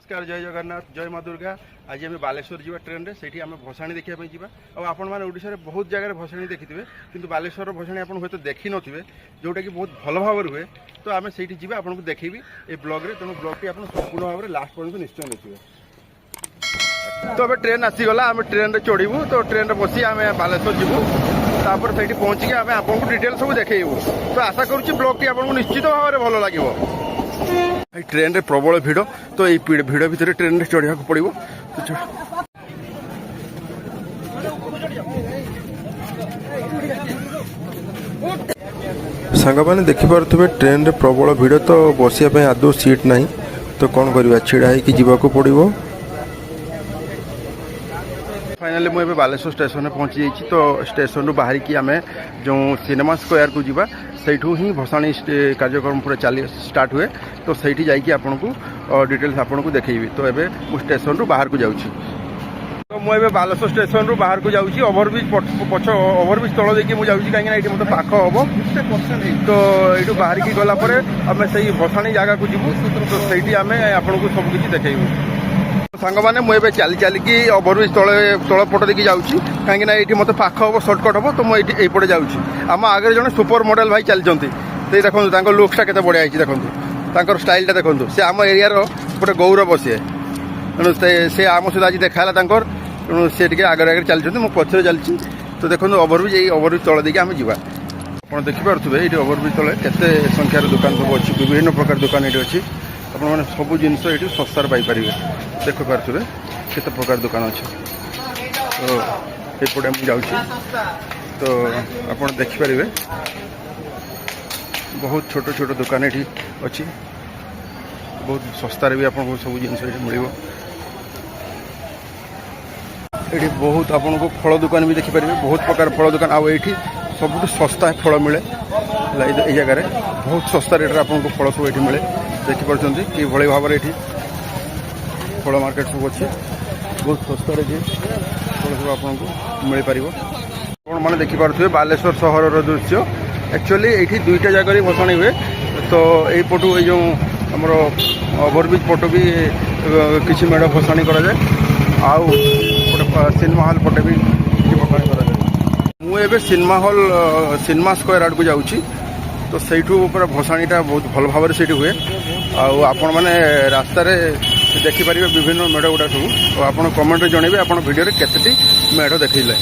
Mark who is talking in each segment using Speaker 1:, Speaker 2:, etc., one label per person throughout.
Speaker 1: नमस्कार जय जगन्नाथ जय माँ दुर्गा। आज आम बालेश्वर जी ट्रेन रे से आम भसाणी देखा जा आपशा बहुत जगह भसाणी देखी थे कि बालेश्वर भसाणी आप हूँ देखी थे जोटा कि बहुत भल भाव हुए। तो आम से आपको देखी ये ब्लॉग रे तेणु ब्लॉग टी आप संपूर्ण भाव में लास्ट पर्यटन निश्चय देखिए। तो अब ट्रेन आसीगला आम ट्रेन रे चढ़ू तो ट्रेन रे बसी आम बालेश्वर जीवु तापर से पहुँचिकी आम आपको डिटेल सब देखू। तो आशा करुँच ब्लॉग टी आपको निश्चित भाव में भल लगे। ट्रेन रे प्रबल भिड़ तो ये भिड़ भितर ट्रेन रे चढ़ा पड़ो।
Speaker 2: सांग मैंने देखिपे ट्रेन रे प्रबल भिड़ तो बसिया आदौ सीट नहीं तो कौन करवा छिड़ा होगी जावाक पड़ो।
Speaker 1: फाइनाली मुझे बालेश्वर स्टेशन में पहुँची जाइए। तो स्टेशन रू बाहर की आम जो सिनेमा स्क्वायर को जीवा सहीठू ही भसाणी कार्यक्रम पूरा चली स्टार्ट हुए। तो सही जाइए आपन को डिटेल्स आपन को देखी। तो एबे मु स्टेशन रू बाहर को जाऊँगी। तो मुझे बालेश्वर स्टेशन रू बाहर को जाऊँगी ओभरब्रिज पछ ओभरब्रिज तल देखिए मुझे जाऊँगी कहीं ये मतलब पाख हम। तो ये बाहर की गलापर आम से भसाणी जगह को जीवु। तो सही आम आपन को सबकि देखू। सांग मैंने मुझे चली चलिकी ओभरब्रिज तल पट देखिए जाऊँगी कहीं ये मतलब पाख हम सर्टकट हम। तो मुझे यहीपटे जाऊँगी। आम आगे जड़े सुपर मॉडल भाई चलती देखो लुक्सटा केते बढ़िया है। देखो स्टाइलटा देखो से आम एरियार गोटे गौरव सी तेणु से आम सहित आज देखा तेणु सी टे आगे आगे चलती मुझे पछरे चलती। तो देखो ओभरब्रिज यही ओभरब्रिज तल देखिए आम जावा। आप देखिपे ये ओभरब्रिज तले केते संख्यार दुकान सब अच्छी विभिन्न प्रकार दुकान ये अच्छी। आपने सब जिनस ये सस्तार पाइपर देखिपे केते प्रकार दुकान अच्छे। तो यपटे मुझे जाऊँगी। तो आप देखिपारे बहुत छोट छोट दुकान ये अच्छी बहुत सस्तार भी आपको सब जिनस मिल। ये बहुत आपको फल दुकान भी देखिपारे बहुत प्रकार फल दुकान आउ ये सब सस्ता फल मिले ये जगार बहुत सस्ता रेट आपको फल सब ये मिले देखिपे कि भाई भाव में ये फल मार्केट सब अच्छी बहुत सस्ता ये फल सब आपको मिल पार। आप मैंने देखिपे बालेश्वर सहर दृश्य एक्चुअली ये दुईटा जगह भसाणी हुए। तो यही पटू ये जो आमर ओभरब्रिज पटू भी किसी मेढ़ भसाणी कराए आउ गोटे सिनेमा हॉल पटे भी भसाणी कराए। मुझे सिनेमा हॉल सिनेमा स्क्वायर आड़ को जाऊँगी। तो सहीठू पूरा भसाणीटा बहुत भल भाव में हुए। आपण मैंने रास्तार देखिपारे विभिन्न मेढ़ गुड़ा सब आप कमेंट जनइबे आप भिडियो केते मेढ़ देखिले।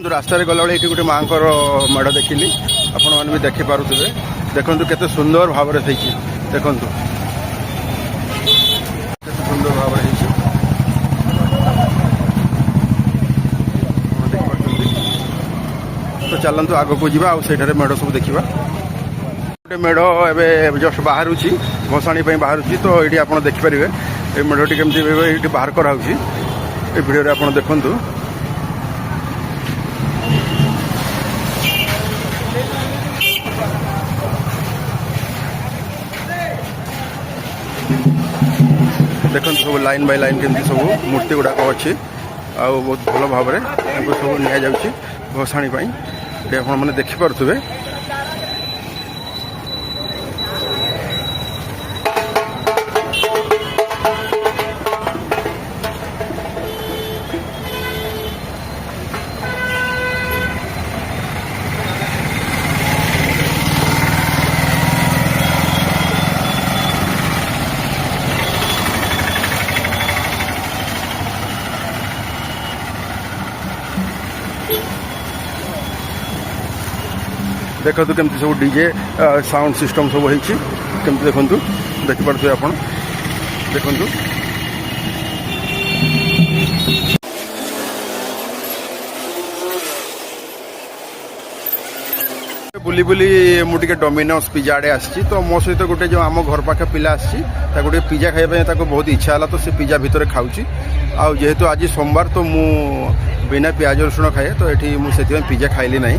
Speaker 1: रास्तार गला ये गोटे माँ मेढ़ देखिली आपण मैंने भी देखिपे देखु केते सुंदर भाव में देखु सुंदर भाव में। तो चलतु आग को जावा आठ मेढ़ सब देखा। गोटे मेढ़ एवं जस्ट बाहर भसाणी बाहर। तो ये आप देखिपारे ये मेढ़टी केमती बाहर कराऊँ ये भिडियो आप देखु। देखो सब लाइन बाय लाइन केमती सब मूर्ति गुड़ाक अच्छी आ बहुत भल भाव में सब नि जाऊँगी भसाणी ये आप मैंने देखिपे। देखो केमती सब डीजे साउंड सिस्टम सब होती देखु देखिपे आप देखु। बुली बुली मुझे डोमिनोज पिज्जा आड़े आसी। तो मो सहित गोटे जो आम घर पाखे पिला आसी गोटे पिज्जा खाइबा बहुत इच्छा है। तो से पिज्जा भितर खाऊँ जेहेतु आज सोमवार तो मु बिना प्याज रसुण खाए तो ये मुझे पिज्जा खाइली ना।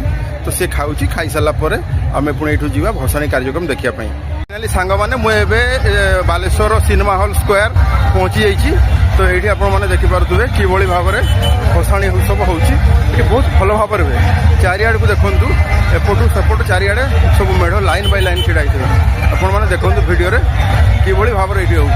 Speaker 1: तो सी खाऊँ खाई सारा आम पुणी यू जा भसाणी कार्यक्रम देखापी। फाइनाली सांग मैंने मुझे बालेश्वर सिनेमा हॉल स्क्वायर पहुँची जाइए। तो ये आपने देखिपे कि भाव में भसाणी सब हो बहुत भल भाव में हुए। चारिआड़ को देखु एपटू सेपटू चारिआड़े सब मेढ़ लाइन बाय लाइन छिड़ा आपने देखो भिडियो कि भाव में ये हो।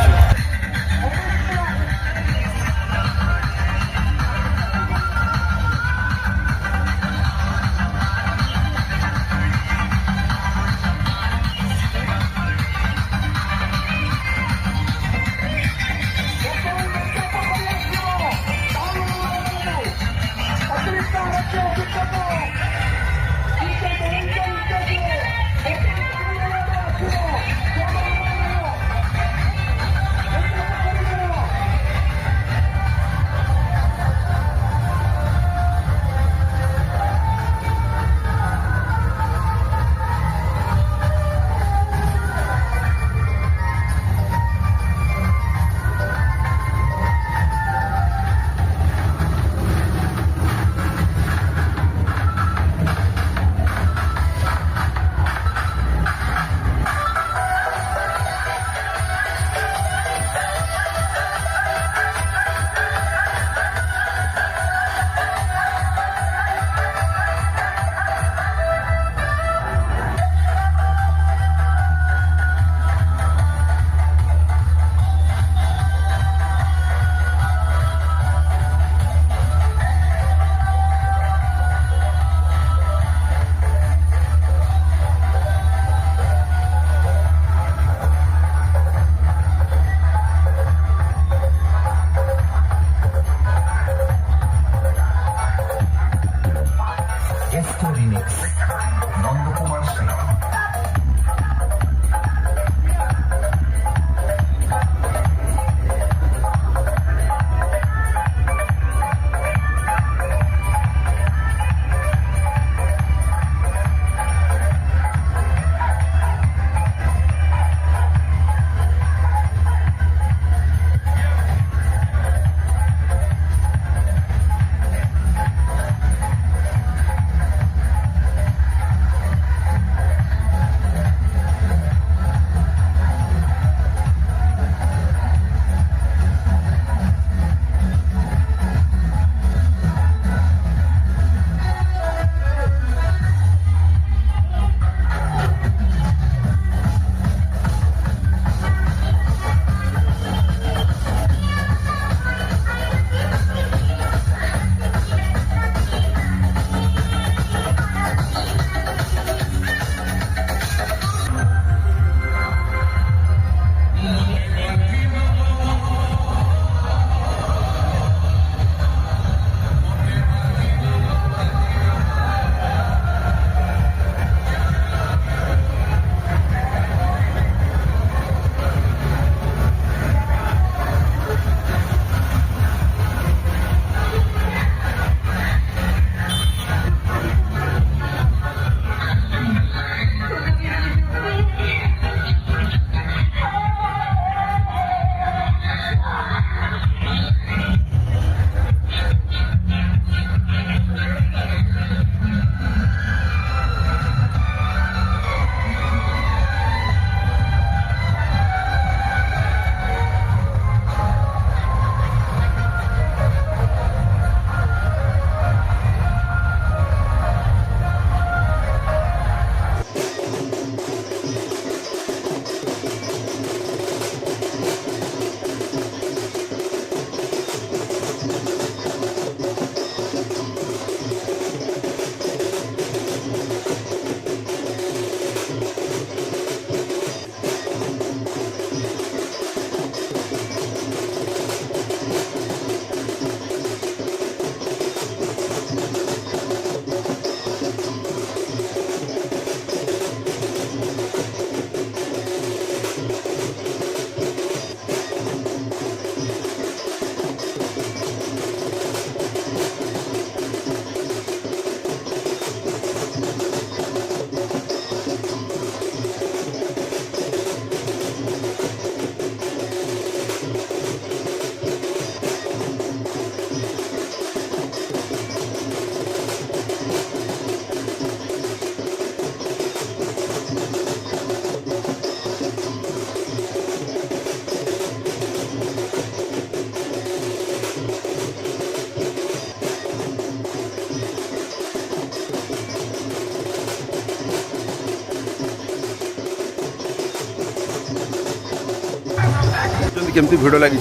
Speaker 1: केमती भिड़ लगी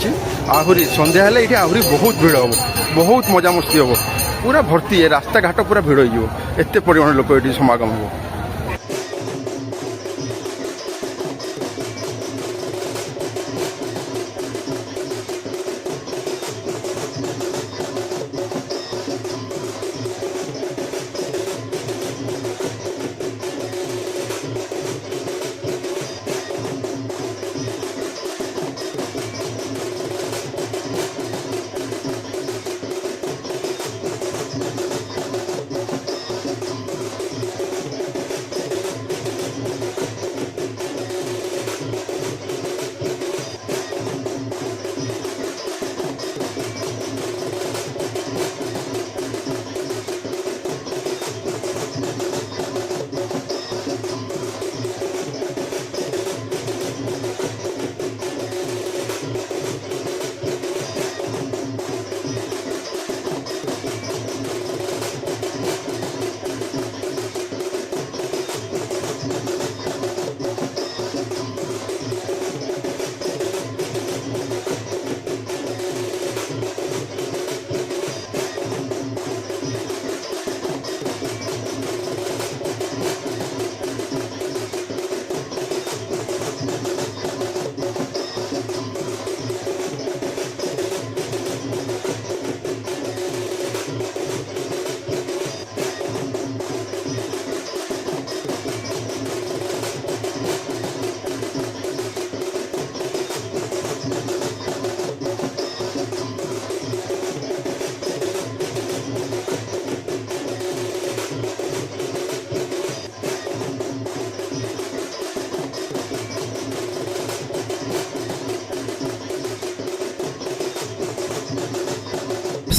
Speaker 1: आहरी संध्या हेले ये आहरी बहुत भिड़ हम बहुत मजामस्ती हम पूरा भर्ती है रास्ता घाट पूरा भिड़ होत परिमाण लोक ये समागम हम।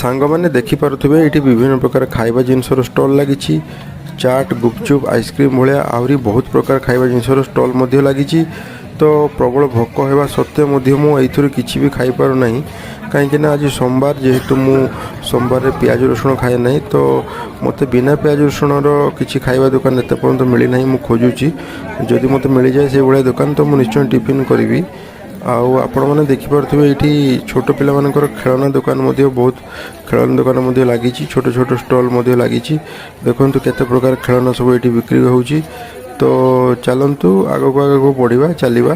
Speaker 2: ସାଙ୍ଗମାନେ ଦେଖିପାରୁଥିବେ ଏଇଠି ବିଭିନ୍ନ ପ୍ରକାର ଖାଇବା ଜିନିଷର ଷ୍ଟଲ୍ ଲାଗିଛି। ଚାଟ୍, ଗୁପଚୁପ୍, ଆଇସ୍କ୍ରିମ୍ ଭଳିଆ ଆହୁରି ବହୁତ ପ୍ରକାର ଖାଇବା ଜିନିଷର ଷ୍ଟଲ୍ ମଧ୍ୟ ଲାଗିଛି। ତ ପ୍ରବଳ ଭୋକ ହେବା ସତ୍ତ୍ୱେ ମଧ୍ୟ ମୁଁ ଏଇଥିରୁ କିଛି ବି ଖାଇପାରୁନାହିଁ, କାହିଁକିନା ଆଜି ସୋମବାର, ଯେହେତୁ ମୁଁ ସୋମବାରରେ ପିଆଜ ରସୁଣ ଖାଏ ନାହିଁ, ତ ମୋତେ ବିନା ପିଆଜ ରସୁଣର କିଛି ଖାଇବା ଦୋକାନ ଏତେ ପର୍ଯ୍ୟନ୍ତ ମିଳିନାହିଁ। ମୁଁ ଖୋଜୁଛି, ଯଦି ମୋତେ ମିଳିଯାଏ ସେଇଭଳିଆ ଦୋକାନ ତ ମୁଁ ନିଶ୍ଚୟ ଟିଫିନ୍ କରିବି। ଆଉ ଆପଣମାନେ ଦେଖିପାରୁଥିବେ ଏଇଠି ଛୋଟ ପିଲାମାନଙ୍କର ଖେଳନା ଦୋକାନ ମଧ୍ୟ, ବହୁତ ଖେଳନା ଦୋକାନ ମଧ୍ୟ ଲାଗିଛି। ଛୋଟ ଛୋଟ ଷ୍ଟଲ୍ ମଧ୍ୟ ଲାଗିଛି। ଦେଖନ୍ତୁ କେତେ ପ୍ରକାର ଖେଳନା ସବୁ ଏଇଠି ବିକ୍ରି ହେଉଛି। ତ ଚାଲନ୍ତୁ ଆଗକୁ ବଢ଼ିବା, ଚାଲିବା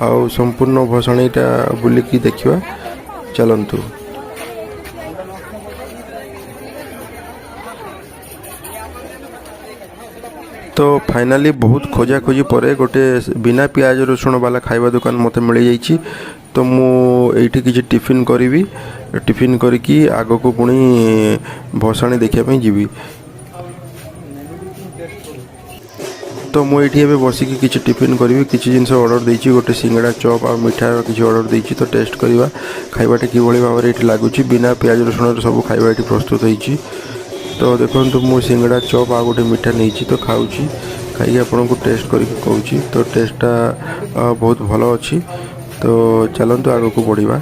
Speaker 2: ଆଉ ସମ୍ପୂର୍ଣ୍ଣ ଭସାଣିଟା ବୁଲିକି ଦେଖିବା। ଚାଲନ୍ତୁ। ତ ଫାଇନାଲି ବହୁତ ଖୋଜାଖୋଜି ପରେ ଗୋଟେ ବିନା ପିଆଜ ରସୁଣ ବାଲା ଖାଇବା ଦୋକାନ ମୋତେ ମିଳିଯାଇଛି। ତ ମୁଁ ଏଇଠି କିଛି ଟିଫିନ୍ କରିବି। ଟିଫିନ୍ କରିକି ଆଗକୁ ପୁଣି ଭସାଣି ଦେଖିବା ପାଇଁ ଯିବି। ତ ମୁଁ ଏଇଠି ଏବେ ବସିକି କିଛି ଟିଫିନ୍ କରିବି। କିଛି ଜିନିଷ ଅର୍ଡ଼ର ଦେଇଛି, ଗୋଟେ ସିଙ୍ଗଡ଼ା, ଚପ୍ ଆଉ ମିଠାର କିଛି ଅର୍ଡ଼ର ଦେଇଛି। ତ ଟେଷ୍ଟ କରିବା ଖାଇବାଟା କିଭଳି ଭାବରେ ଏଇଠି ଲାଗୁଛି। ବିନା ପିଆଜ ରସୁଣରେ ସବୁ ଖାଇବା ଏଇଠି ପ୍ରସ୍ତୁତ ହେଇଛି। ତ ଦେଖନ୍ତୁ ମୁଁ ସିଙ୍ଗଡ଼ା, ଚପ୍ ଆଉ ଗୋଟେ ମିଠା ନେଇଛି, ତ ଖାଉଛି। ଖାଇକି ଆପଣଙ୍କୁ ଟେଷ୍ଟ କରିକି କହୁଛି। ତ ଟେଷ୍ଟଟା ବହୁତ ଭଲ ଅଛି। ତ ଚାଲନ୍ତୁ ଆଗକୁ ବଢ଼ିବା।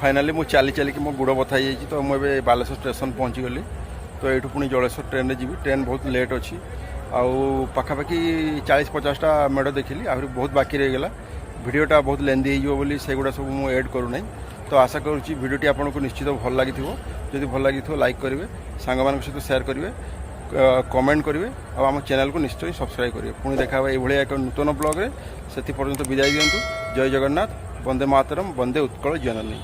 Speaker 1: फाइनाली मु चली चलिक मो गुड़ बथा हो तो मुझे बालेश्वर स्टेशन पहुँची गली तो ये पुणी जलेश्वर ट्रेन रे जी ट्रेन बहुत लेट अच्छी आउ पाखापाखि 40-50टा मेढ़ देखिली आहरी बहुत बाकी रहीगला भिडटा बहुत लेंदी होगी से गुड़ा सब मुझे एड करूना तो आशा करुँची भिडटी आपको निश्चित भल लगी जदि भल लगी लाइक करेंगे सांग मान सहित शेयर करेंगे कमेंट करेंगे और आम चैनल को निश्चय सब्सक्राइब करेंगे पुणी देखा ये एक नूतन ब्लॉग से पर्यंत विदाय दिंतु जय जगन्नाथ वंदे मातरम वंदे उत्कल जननी।